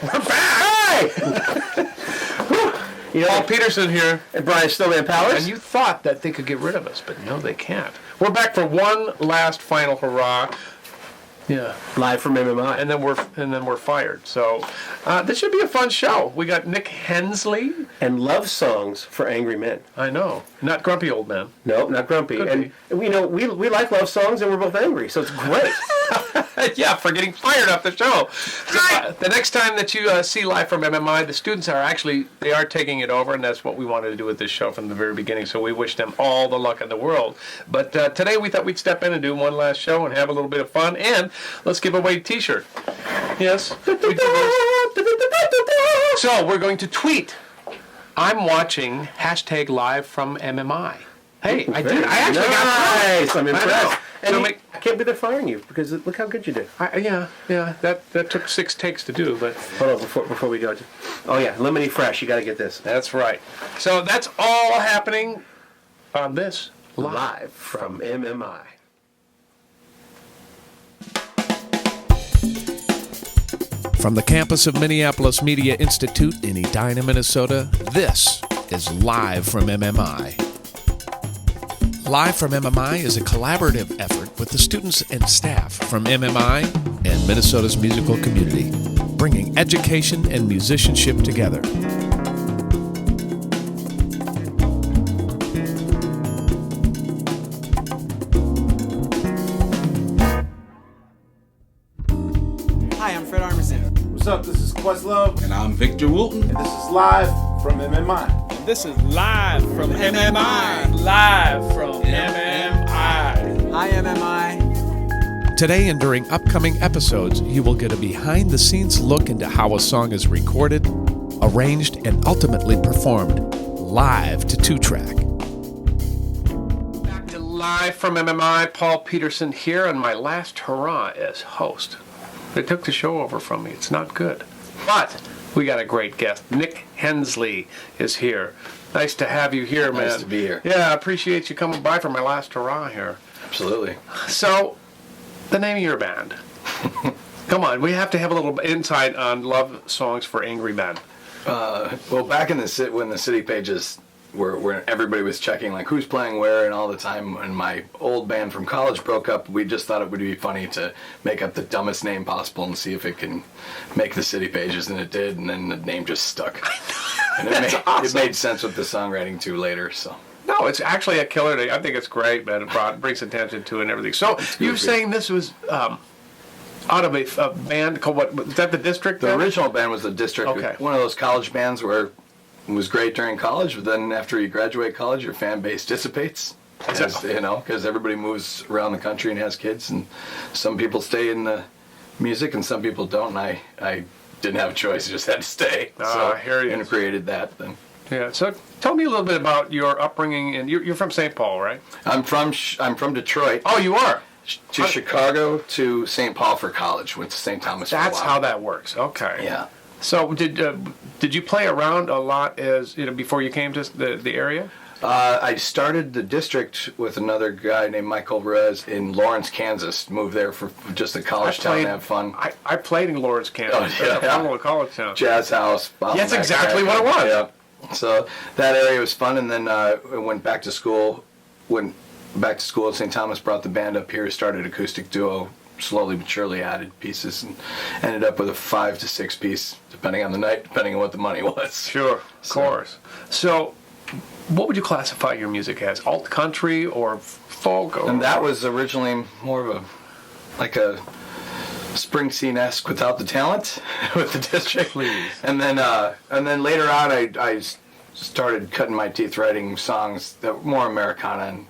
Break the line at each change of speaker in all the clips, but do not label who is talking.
We're back! Hey! You know,
Paul Peterson here.
and Brian Snowman Powers.
And you thought that they could get rid of us, but no, they can't. We're back for one last final hurrah. Yeah.
Live from MMI.
And then we're fired. So this should be a fun show. We got Nick Hensley.
And love songs for angry men.
I know. Not grumpy old man.
No, not grumpy.
Could
and we know we like love songs, and we're both angry, so it's great.
Yeah, for getting fired off the show. So, the next time that you see Live from MMI, the students are taking it over, and that's what we wanted to do with this show from the very beginning. So we wish them all the luck in the world. But today we thought we'd step in and do one last show and have a little bit of fun, and let's give away a T-shirt. Yes. So we're going to tweet. I'm watching # Live from MMI. Hey, I did. I actually got
nice. I'm impressed. And
So
I can't believe they're firing you because look how good you did.
Yeah. That took 6 takes to do, but
Hold on before we go. Oh yeah, Lemony Fresh. You got to get this
that's right. So that's all happening on this
live from MMI.
From the campus of Minneapolis Media Institute in Edina, Minnesota, this is Live from MMI. Live from MMI is a collaborative effort with the students and staff from MMI and Minnesota's musical community, bringing education and musicianship together.
Hi, I'm Fred Armisen.
What's up? This is Questlove,
And I'm Victor Woolton.
and this is live from MMI.
This is Live from MMI. Live from MMI.
Hi, MMI.
Today and during upcoming episodes, you will get a behind-the-scenes look into how a song is recorded, arranged, and ultimately performed live to 2-track.
Back to Live from MMI. Paul Peterson here, and my last hurrah as host. They took the show over from me. It's not good. But we got a great guest. Nick Hensley is here. Nice to have you here, man.
Nice to be here.
Yeah, I appreciate you coming by for my last hurrah here.
Absolutely.
So, the name of your band. Come on, we have to have a little insight on love songs for angry men.
Well, back in the when the city pages where everybody was checking like who's playing where and all the time, when my old band from college broke up, we just thought it would be funny to make up the dumbest name possible and see if it can make the city pages, and it did, and then the name just stuck. And it made sense with the songwriting too later. So.
No, it's actually a killer. I think it's great, man. It brings attention to it and everything. So you're saying this was out of a band called what? Was that the District?
The
band?
original band was the District,
Okay.
one of those college bands where it was great during college, but then after you graduate college, your fan base dissipates. Because everybody moves around the country and has kids, and some people stay in the music and some people don't. And I didn't have a choice; I just had to stay. So
I hear you.
And created that. Then
Yeah. So tell me a little bit about your upbringing. And you're from St. Paul, right?
I'm from Detroit.
Oh, you are.
To Chicago to St. Paul for college. Went to St. Thomas.
That's
for a while.
how that works. Okay.
Yeah.
So did you play around a lot before you came to the area?
I started the District with another guy named Michael Rez in Lawrence, Kansas. Moved there for just a college town to have fun.
I played in Lawrence, Kansas.
Oh, yeah.
That's a fun little college town.
Jazz house.
That's exactly what it was.
Yeah. So that area was fun, and then I went back to school. Went back to school at St. Thomas, brought the band up here, started acoustic duo, slowly but surely added pieces, and ended up with a 5 to 6 piece, depending on the night, depending on what the money was.
Sure, of course. So what would you classify your music as? Alt country or folk?
And that was originally more of a Springsteen-esque without the talent with the District.
Please.
And then later on, I started cutting my teeth writing songs that were more Americana and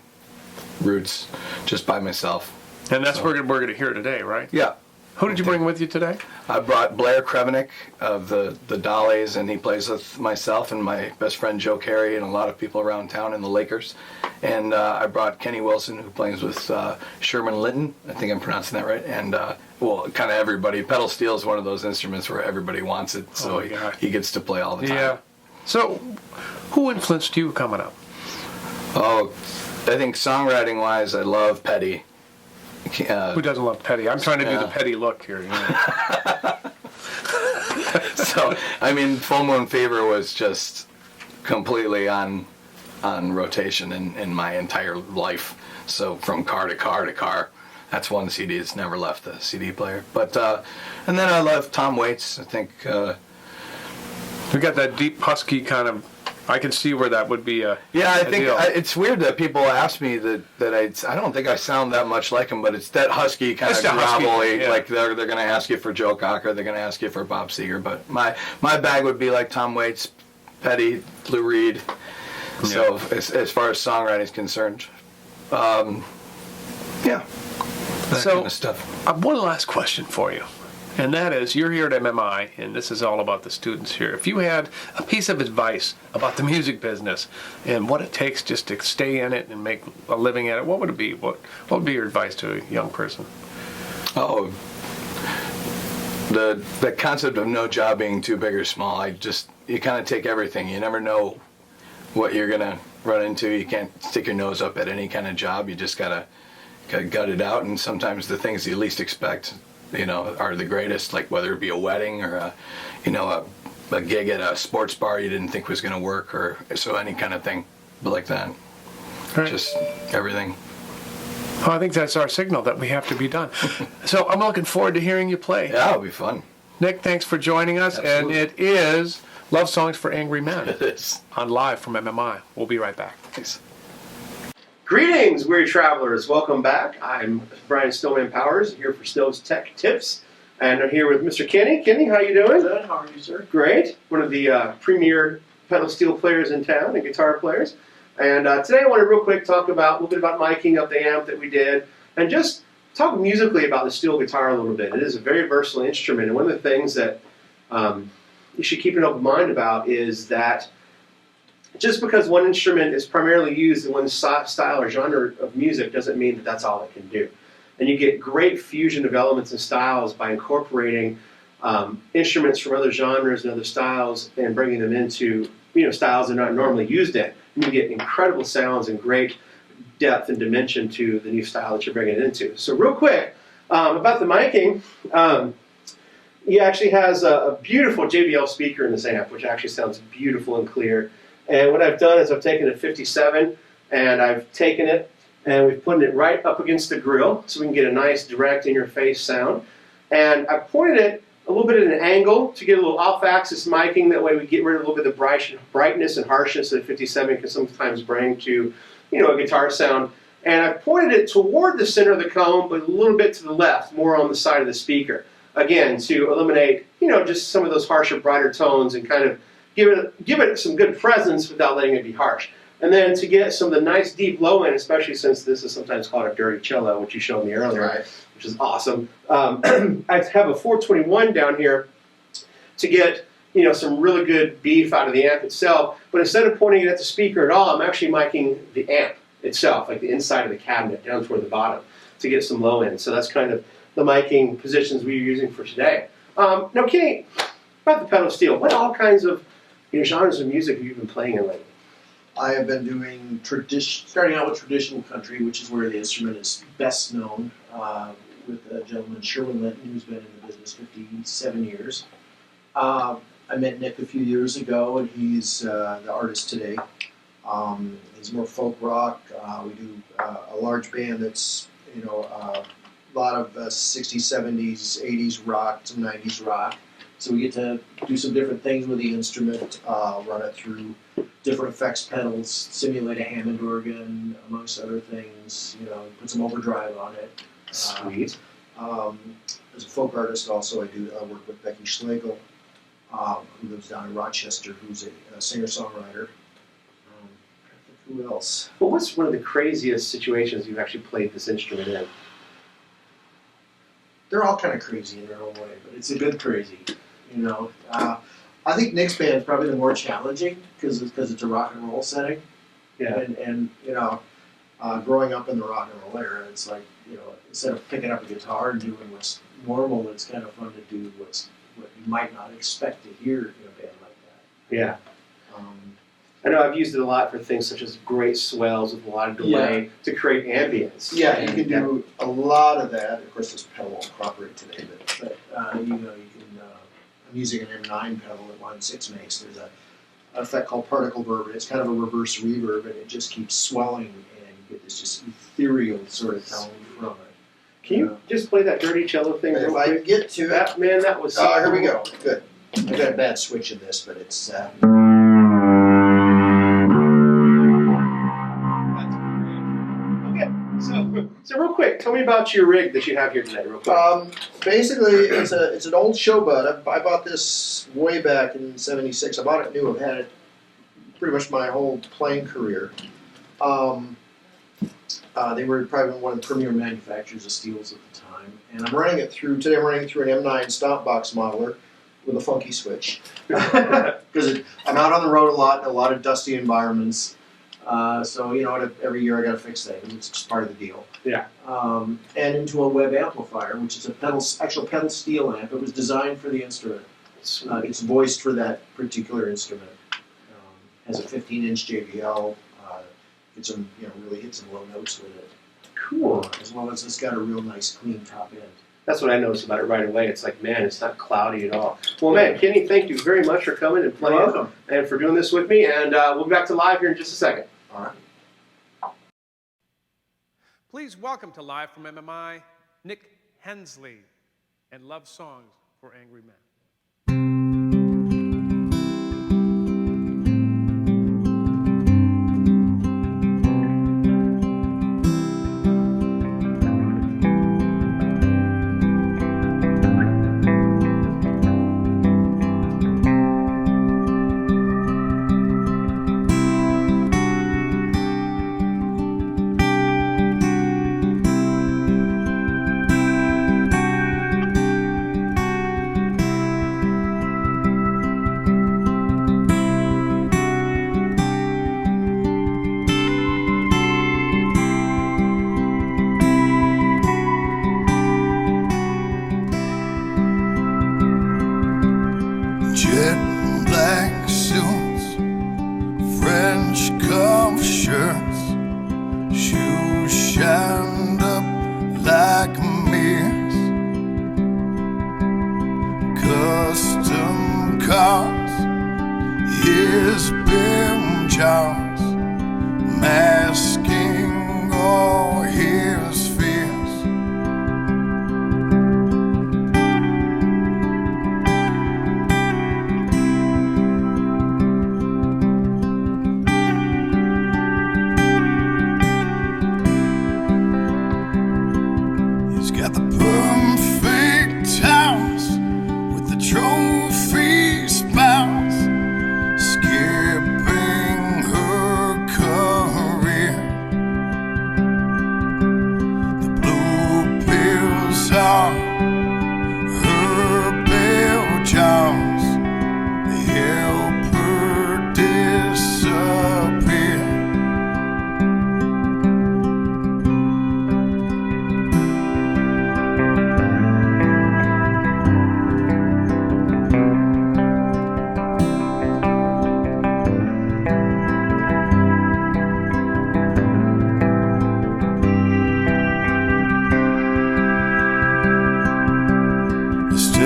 roots, just by myself.
And that's what we're going to hear today, right?
Yeah.
Who did you bring with you today?
I brought Blair Krevenik of the Dollies, and he plays with myself and my best friend Joe Carey and a lot of people around town in the Lakers. And I brought Kenny Wilson, who plays with Sherman Linton. I think I'm pronouncing that right. And kind of everybody. Pedal steel is one of those instruments where everybody wants it, so he gets to play all the time.
Yeah. So, who influenced you coming up?
Oh, I think songwriting-wise, I love Petty.
Who doesn't love Petty? I'm trying to do the Petty look here. You know?
So, I mean, Full Moon Fever was just completely on rotation in my entire life. So from car to car to car. That's one CD that's never left the CD player. But and then I love Tom Waits. I think
We got that deep husky kind of. I can see where that would be a.
yeah. I
a
think
deal.
it's weird that people ask me that I don't think I sound that much like him, but it's that husky kind
It's
of
that husky,
gravelly.
yeah.
Like they're going to ask you for Joe Cocker, they're going to ask you for Bob Seger. But my bag would be like Tom Waits, Petty, Lou Reed. So as far as songwriting is concerned, yeah. That
So,
kind of stuff.
One last question for you, and that is, you're here at MMI, and this is all about the students here. If you had a piece of advice about the music business and what it takes just to stay in it and make a living at it, what would it be? What would be your advice to a young person?
Oh, the concept of no job being too big or small. You kind of take everything. You never know what you're gonna run into. You can't stick your nose up at any kind of job. You just gotta gut it out. And sometimes the things you least expect, are the greatest. Like whether it be a wedding or a gig at a sports bar you didn't think was gonna work, or so any kind of thing like that.
Right.
Just everything.
Well, I think that's our signal that we have to be done. So I'm looking forward to hearing you play.
Yeah, it'll be fun.
Nick, thanks for joining us.
Absolutely.
And it is Love Songs for Angry Men
It is.
on Live from MMI. We'll be right back.
Thanks.
Greetings, weary travelers. Welcome back. I'm Brian Stillman Powers, here for Still's Tech Tips. And I'm here with Mr. Kenny. Kenny, how you doing?
Good. How are you, sir?
Great. One of the premier pedal steel players in town and guitar players. And today I want to real quick talk about a little bit about miking up the amp that we did, and just talk musically about the steel guitar a little bit. It is a very versatile instrument, and one of the things that you should keep an open mind about is that just because one instrument is primarily used in one style or genre of music doesn't mean that that's all it can do. And you get great fusion of elements and styles by incorporating instruments from other genres and other styles and bringing them into styles they're not normally used in. And you get incredible sounds and great depth and dimension to the new style that you're bringing it into. So real quick, about the miking, he actually has a beautiful JBL speaker in this amp, which actually sounds beautiful and clear. And what I've done is I've taken a 57 and I've taken it and we've put it right up against the grill so we can get a nice direct in-your-face sound. And I pointed it a little bit at an angle to get a little off-axis miking. That way we get rid of a little bit of the brightness and harshness that a 57 can sometimes bring to a guitar sound. And I pointed it toward the center of the comb, but a little bit to the left, more on the side of the speaker. Again, to eliminate, just some of those harsher, brighter tones and kind of give it some good presence without letting it be harsh. And then to get some of the nice deep low end, especially since this is sometimes called a dirty cello, which you showed me earlier,
Right.
which is awesome. I have a 421 down here to get some really good beef out of the amp itself. But instead of pointing it at the speaker at all, I'm actually miking the amp itself, like the inside of the cabinet down toward the bottom, to get some low end. So that's kind of the miking positions we're using for today. Now, Kenny, about the pedal steel, what all kinds of genres of music have you been playing in lately?
I have been doing starting out with traditional country, which is where the instrument is best known, with a gentleman, Sherwin Linton, who's been in the business 57 years. I met Nick a few years ago, and he's the artist today. He's more folk rock. We do a large band that's, a lot of 60s, 70s, 80s rock, some 90s rock. So we get to do some different things with the instrument, run it through different effects pedals, simulate a Hammond organ, amongst other things, put some overdrive on it.
Sweet.
As a folk artist also, I work with Becky Schlegel, who lives down in Rochester, who's a singer-songwriter. Who else?
Well, what's one of the craziest situations you've actually played this instrument in?
They're all kind of crazy in their own way, but it's a good crazy, I think Nick's band is probably the more challenging because it's a rock and roll setting.
Yeah.
And growing up in the rock and roll era, it's like, instead of picking up a guitar and doing what's normal, it's kind of fun to do what you might not expect to hear in a band like that.
Yeah. I know I've used it a lot for things such as great swells with a lot of delay to create ambience.
Yeah, you can do a lot of that. Of course, this pedal won't cooperate today, but you can I'm using an M9 pedal that Line 6 makes. There's an effect called particle reverb, and it's kind of a reverse reverb, and it just keeps swelling, and you get this just ethereal sort of tone from it.
Can you just play that dirty cello thing
If
real
I
quick?
get to it.
That, man, that was so
Oh, here we
cool.
go. Good. I got a bad switch in this, but it's.
That's great. Okay, so real quick, tell me about your rig that you have here today, real quick.
Basically, it's an old Showbud. I bought this way back in '76. I bought it new. I've had it pretty much my whole playing career. They were probably one of the premier manufacturers of steels at the time. And I'm running it through an M9 stomp box modeler with a funky switch. Because I'm out on the road a lot in a lot of dusty environments. So, you know, every year I got to fix things. It's just part of the deal.
Yeah.
And into a web amplifier, which is actual pedal steel amp. It was designed for the instrument. It's voiced for that particular instrument. Has a 15-inch JBL. Really hit some low notes with it.
Cool.
As well as it's got a real nice clean top end.
That's what I noticed about it right away. It's like, man, it's not cloudy at all. Well, man, Kenny, thank you very much for coming and playing.
You're welcome.
And for doing this with me. And we'll be back to live here in just a second.
All right.
Please welcome to Live from MMI, Nick Hensley and Love Songs for Angry Men.
Jet black suits, French cuff shirts, shoes shined up like mirrors, custom cars, his bell jars, masking all his fears. He's got the perfect house with the trophy spouse, skipping her career. The blue pills are her bell jars, they help her disappear.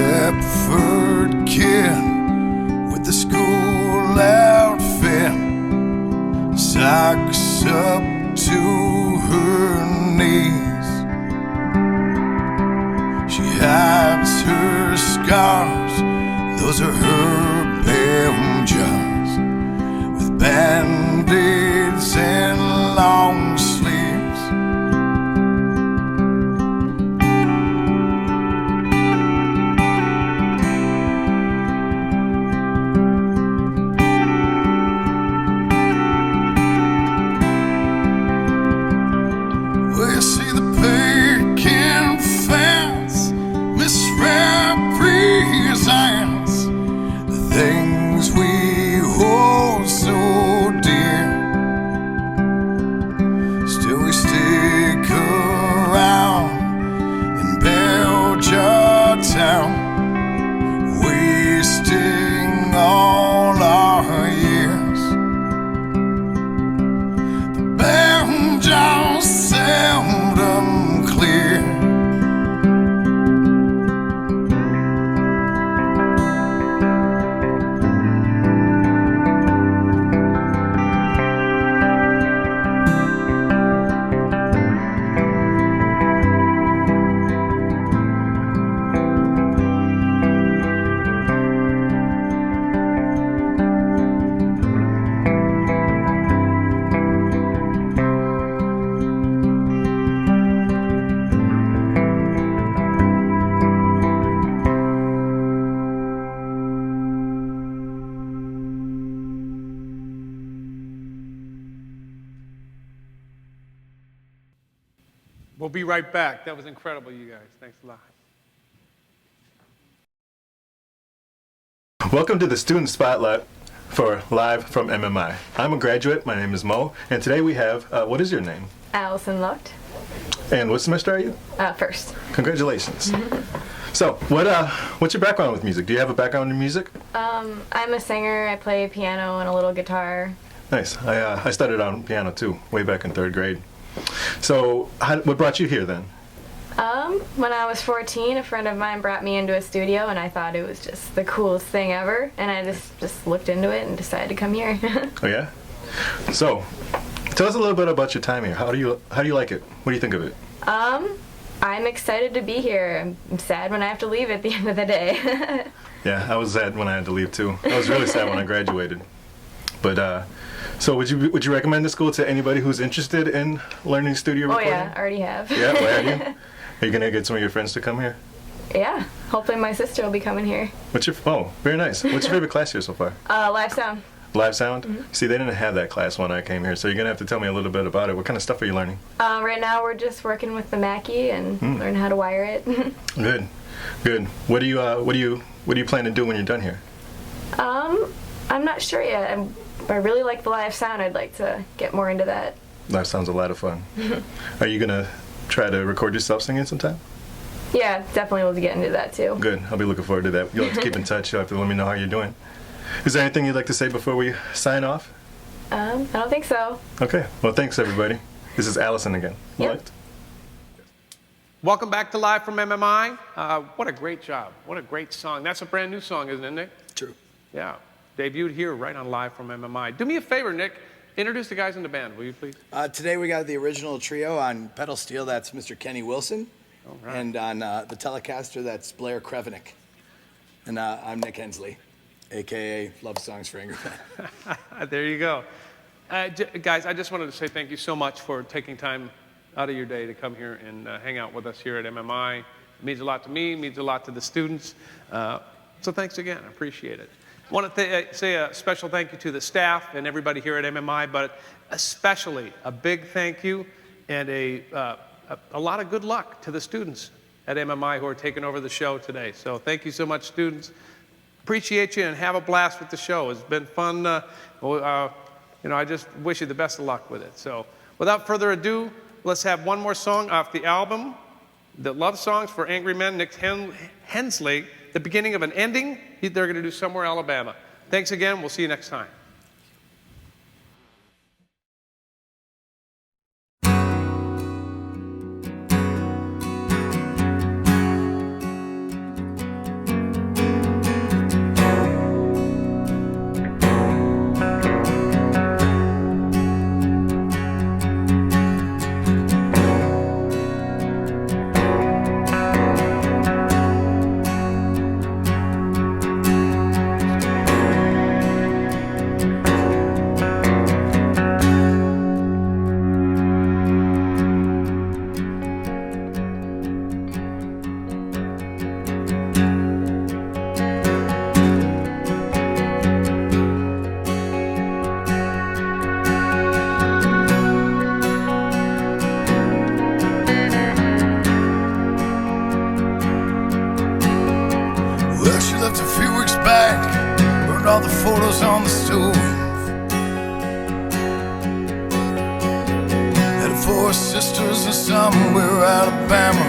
Stepford kid with the school outfit, socks up to her knees. She hides her scars, those are her bell jars, with band-aids and long sleeves. Well, you see the Peking fence misrepresents
be right back. That was incredible, you guys. Thanks a lot.
Welcome to the Student Spotlight for Live from MMI. I'm a graduate. My name is Mo, and today we have, what is your name?
Allison Lucht.
And what semester are you?
First.
Congratulations. So, what's your background with music? Do you have a background in music?
I'm a singer. I play piano and a little guitar.
Nice. I started on piano too, way back in 3rd grade. So, what brought you here then?
When I was 14, a friend of mine brought me into a studio, and I thought it was just the coolest thing ever, and I just looked into it and decided to come here.
Oh yeah? So, tell us a little bit about your time here. How do you like it? What do you think of it?
I'm excited to be here. I'm sad when I have to leave at the end of the day.
Yeah, I was sad when I had to leave too. I was really sad when I graduated. But so would you recommend the school to anybody who's interested in learning studio recording?
Oh yeah, I already have.
Yeah, where are you? Are you gonna get some of your friends to come here?
Yeah, hopefully my sister will be coming here.
Very nice. What's your favorite class here so far?
Live sound.
Live sound? Mm-hmm. See, they didn't have that class when I came here, so you're gonna have to tell me a little bit about it. What kind of stuff are you learning?
Right now we're just working with the Mackie and learn how to wire it.
Good. What do you plan to do when you're done here?
I'm not sure yet. I really like the live sound. I'd like to get more into that.
Live sound's a lot of fun. Are you gonna try to record yourself singing sometime?
Yeah, definitely will get into that too.
Good. I'll be looking forward to that. You'll have to keep in touch. You'll have to let me know how you're doing. Is there anything you'd like to say before we sign off?
I don't think so.
Okay. Well, thanks everybody. This is Allison again.
Yep.
Welcome back to Live from MMI. What a great job. What a great song. That's a brand new song, isn't it, Nick?
True.
Yeah. Debuted here right on Live from MMI. Do me a favor, Nick. Introduce the guys in the band, will you please?
Today we got the original trio on pedal steel. That's Mr. Kenny Wilson.
All right.
And on the Telecaster, that's Blair Krevenick. And I'm Nick Hensley, a.k.a. Love Songs for Angry Men.
There you go. Guys, I just wanted to say thank you so much for taking time out of your day to come here and hang out with us here at MMI. It means a lot to me, means a lot to the students. So thanks again, I appreciate it. I want to say a special thank you to the staff and everybody here at MMI, but especially a big thank you and a lot of good luck to the students at MMI who are taking over the show today. So thank you so much, students. Appreciate you and have a blast with the show. It's been fun. I just wish you the best of luck with it. So without further ado, let's have one more song off the album, The Love Songs for Angry Men, Nick Hensley, the beginning of an ending they're going to do somewhere, Alabama. Thanks again. We'll see you next time.
all the photos on the stove. Had 4 sisters in somewhere Alabama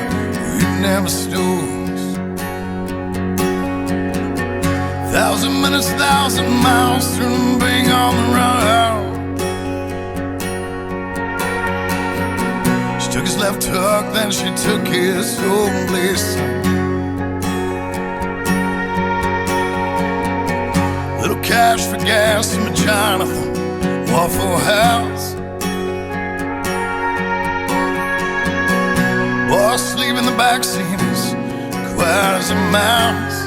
eating them stools. 1,000 minutes, 1,000 miles through being on the run. She took his left hook, then she took his only son. Little cash for gas in my Jonathan Waffle House. Boy asleep in the backseat as quiet as a mouse.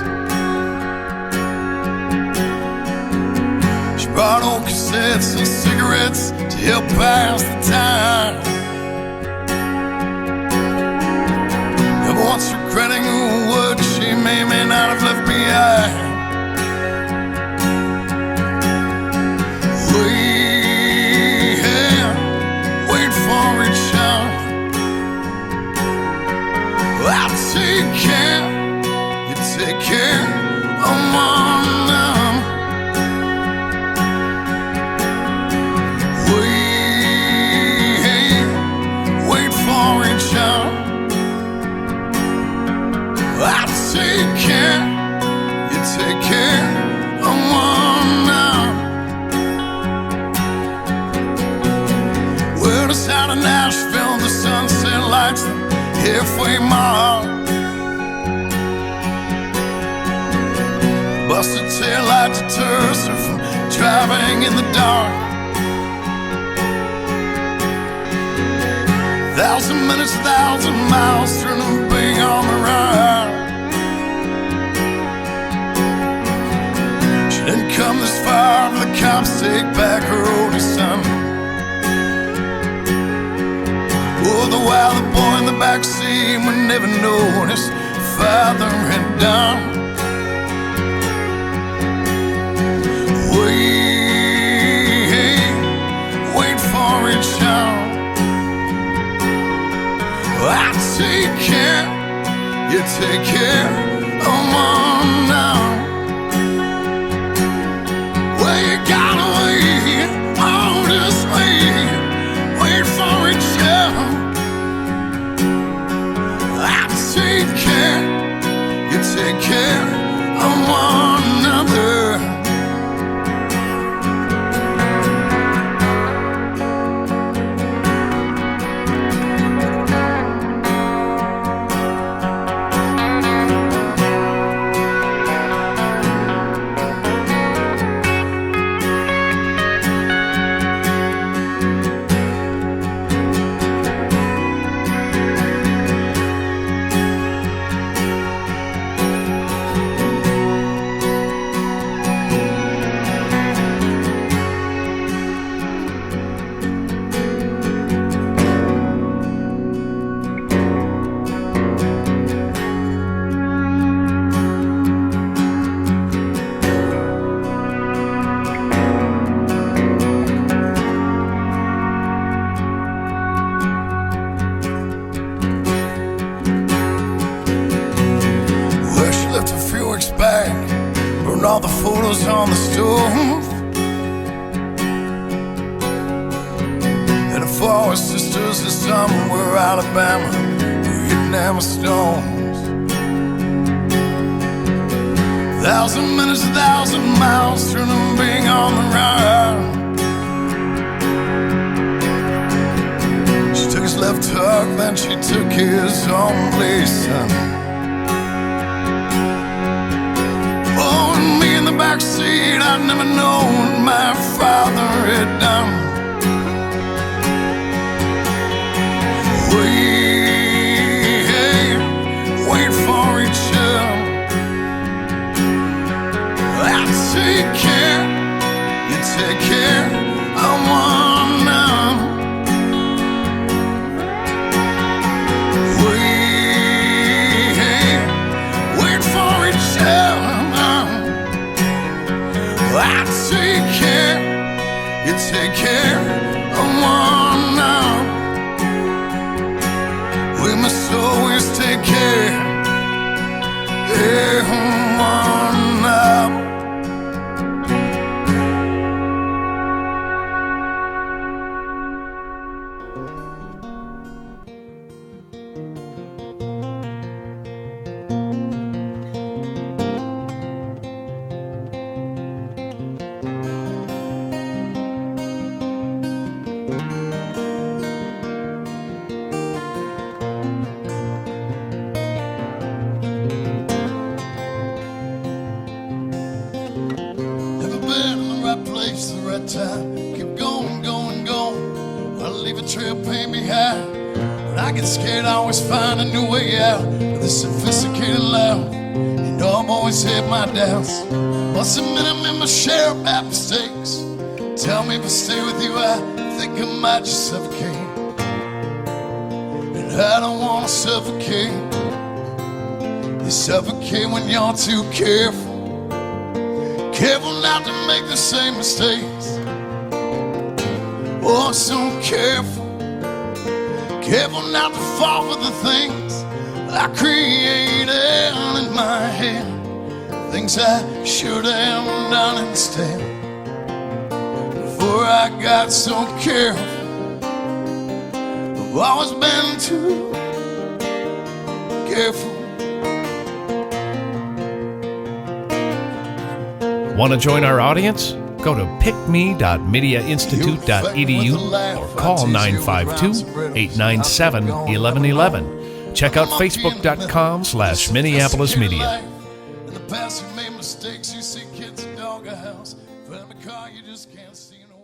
She brought old cassettes and cigarettes to help pass the time. Never once regretting what she may not have left behind. Wait for each other. take care of one now. Wait for each other. I take care, you take care of one now. Well, it's out of Nashville, the sunset lights the halfway mark. Busted taillight deters her from driving in the dark. 1,000 minutes, 1,000 miles, turning big on the ride. She didn't come this far for the cops take back her oldest son. All the while the boy in the backseat would never know what his father had done. Wait for each other. I take care, you take care of one now. Well, you gotta wait, oh, just wait for each other. I take care, you take care of one another. All the photos on the stove, and the four sisters in somewhere Alabama were hitting hammer stones. 1,000 minutes, 1,000 miles, turning big on the ride. She took his left hook, then she took his own place, son. In the backseat, I'd never known what my father had done. Wait for each other. I take care, you take care of one now. Wait for each other. I take care, you take care of one now. We must always take care of one now. Time. Keep going, going, going. I'll leave a trail pain behind. When I get scared, I always find a new way out of this sophisticated life. You know I've always had my doubts. Must admit I'm in my share of bad mistakes. Tell me if I stay with you, I think I might just suffocate. And I don't want to suffocate. You suffocate when you're too careful. Careful not to make the same mistakes. Oh, so careful. Careful not to fall for the things I created in my head things I should have done instead. Before I got so careful, I've always been too careful.
Want to join our audience? Go to pickme.mediainstitute.edu or call 952-897-1111. Check out facebook.com/Minneapolis Media.
In the past you made mistakes, you see kids, a dog, a house. For every car you just can't see no